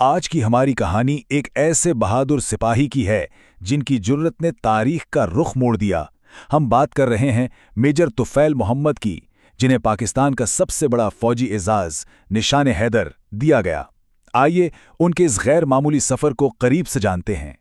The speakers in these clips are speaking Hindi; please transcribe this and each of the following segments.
आज की हमारी कहानी एक ऐसे बहादुर सिपाही की है जिनकी जुर्रत ने तारीख का रुख मोड़ दिया। हम बात कर रहे हैं मेजर तुफैल मोहम्मद की, जिन्हें पाकिस्तान का सबसे बड़ा फौजी एजाज निशान हैदर दिया गया। आइए उनके इस गैर मामूली सफर को करीब से जानते हैं।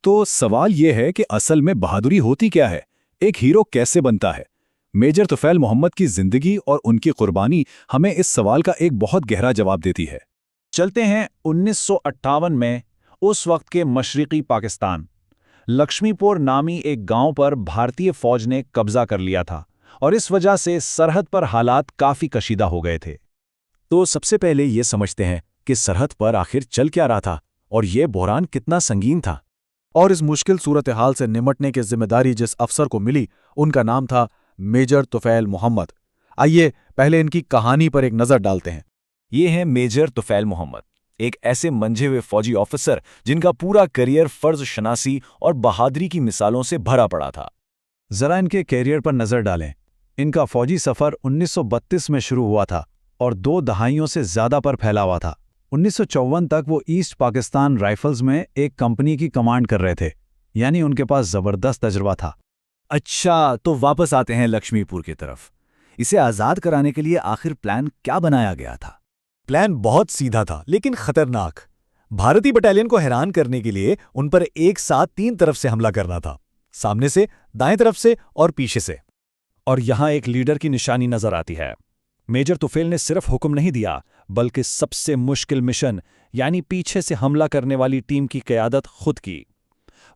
तो सवाल यह है कि असल में बहादुरी होती क्या है, एक हीरो कैसे बनता है? मेजर तुफैल मोहम्मद की जिंदगी और उनकी कुर्बानी हमें इस सवाल का एक बहुत गहरा जवाब देती है। चलते हैं 1958 में। उस वक्त के मशरिकी पाकिस्तान लक्ष्मीपुर नामी एक गांव पर भारतीय फौज ने कब्जा कर लिया था और इस वजह से सरहद पर हालात काफी कशीदा हो गए थे। तो सबसे पहले ये समझते हैं कि सरहद पर आखिर चल क्या रहा था और ये बहरान कितना संगीन था। और इस मुश्किल सूरत हाल से निमटने की जिम्मेदारी जिस अफसर को मिली, उनका नाम था मेजर तुफैल मोहम्मद। आइए पहले इनकी कहानी पर एक नज़र डालते हैं। ये है मेजर तुफैल मोहम्मद, एक ऐसे मंझे हुए फौजी ऑफिसर जिनका पूरा करियर फर्ज शनासी और बहादुरी की मिसालों से भरा पड़ा था। जरा इनके कैरियर पर नजर डालें। इनका फौजी सफर 1932 में शुरू हुआ था और 2 दहाइयों से ज्यादा पर फैला हुआ था। 1954 तक वो ईस्ट पाकिस्तान राइफल्स में एक कंपनी की कमांड कर रहे थे, यानी उनके पास जबरदस्त तजुर्बा था। अच्छा, तो वापस आते हैं लक्ष्मीपुर की तरफ। इसे आज़ाद कराने के लिए आखिर प्लान क्या बनाया गया था? प्लान बहुत सीधा था लेकिन खतरनाक। भारतीय बटालियन को हैरान करने के लिए उन पर एक साथ 3 तरफ से हमला करना था, सामने से, दाएं तरफ से और पीछे से। और यहां एक लीडर की निशानी नजर आती है। मेजर तुफैल ने सिर्फ हुक्म नहीं दिया, बल्कि सबसे मुश्किल मिशन यानी पीछे से हमला करने वाली टीम की क़यादत खुद की।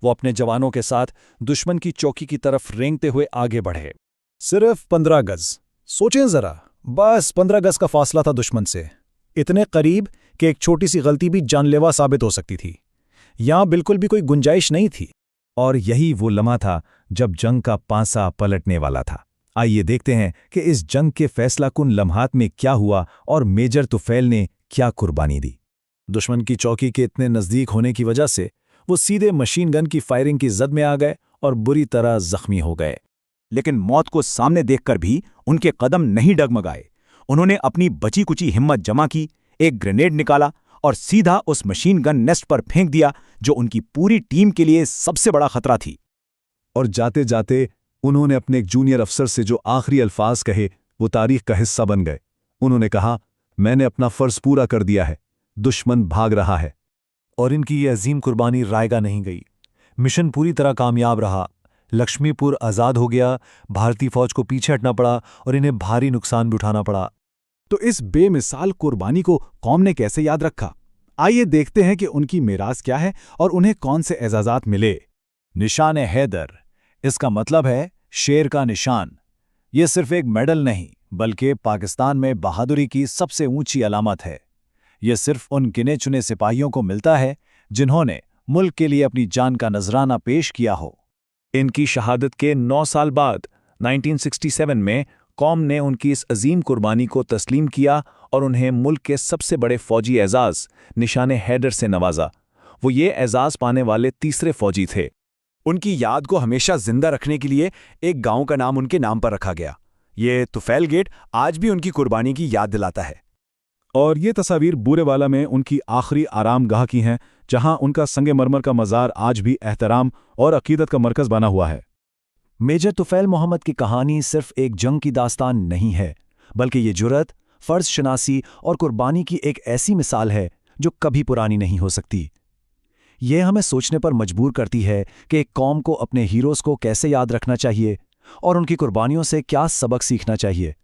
वो अपने जवानों के साथ दुश्मन की चौकी की तरफ रेंगते हुए आगे बढ़े। सिर्फ 15 गज, सोचें जरा, बस 15 गज का फासला था दुश्मन से, इतने करीब कि एक छोटी सी गलती भी जानलेवा साबित हो सकती थी। यहां बिल्कुल भी कोई गुंजाइश नहीं थी। और यही वो लम्हा था जब जंग का पांसा पलटने वाला था। आइए देखते हैं कि इस जंग के फैसलाकुन लम्हात में क्या हुआ और मेजर तुफैल ने क्या कुर्बानी दी। दुश्मन की चौकी के इतने नज़दीक होने की वजह से वो सीधे मशीन गन की फायरिंग की जद में आ गए और बुरी तरह जख्मी हो गए। लेकिन मौत को सामने देखकर भी उनके कदम नहीं डगमगाए। उन्होंने अपनी बची कुची हिम्मत जमा की, एक ग्रेनेड निकाला और सीधा उस मशीन गन नेस्ट पर फेंक दिया जो उनकी पूरी टीम के लिए सबसे बड़ा खतरा थी। और जाते जाते उन्होंने अपने एक जूनियर अफसर से जो आखिरी अल्फाज कहे वो तारीख का हिस्सा बन गए। उन्होंने कहा, मैंने अपना फर्ज पूरा कर दिया है, दुश्मन भाग रहा है। और इनकी ये अजीम कुर्बानी रायगा नहीं गई। मिशन पूरी तरह कामयाब रहा। लक्ष्मीपुर आज़ाद हो गया, भारतीय फौज को पीछे हटना पड़ा और इन्हें भारी नुकसान भी उठाना पड़ा। तो इस बेमिसाल कुर्बानी को कौम ने कैसे याद रखा? आइए देखते हैं कि उनकी मीरास क्या है और उन्हें कौन से एजाज़ात मिले। निशान हैदर, इसका मतलब है शेर का निशान। ये सिर्फ एक मेडल नहीं, बल्कि पाकिस्तान में बहादुरी की सबसे ऊंची अलामत है। यह सिर्फ उन गिने चुने सिपाहियों को मिलता है जिन्होंने मुल्क के लिए अपनी जान का नजराना पेश किया हो। इनकी शहादत के 9 साल बाद 1967 में कौम ने उनकी इस अजीम कुर्बानी को तस्लीम किया और उन्हें मुल्क के सबसे बड़े फौजी एजाज निशान हैदर से नवाजा। वो ये एजाज पाने वाले तीसरे फौजी थे। उनकी याद को हमेशा जिंदा रखने के लिए एक गांव का नाम उनके नाम पर रखा गया। ये तुफैल गेट आज भी उनकी कुर्बानी की याद दिलाता है। और ये तस्वीर बूरेवाला में उनकी आखिरी आरामगाह की हैं, जहां उनका संगमरमर का मज़ार आज भी एहतराम और अकीदत का मरकज़ बना हुआ है। मेजर तुफैल मोहम्मद की कहानी सिर्फ एक जंग की दास्तान नहीं है, बल्कि ये जुर्रत, फ़र्ज शनासी और कुर्बानी की एक ऐसी मिसाल है जो कभी पुरानी नहीं हो सकती। यह हमें सोचने पर मजबूर करती है कि एक कौम को अपने हीरोज़ को कैसे याद रखना चाहिए और उनकी कुर्बानियों से क्या सबक सीखना चाहिए।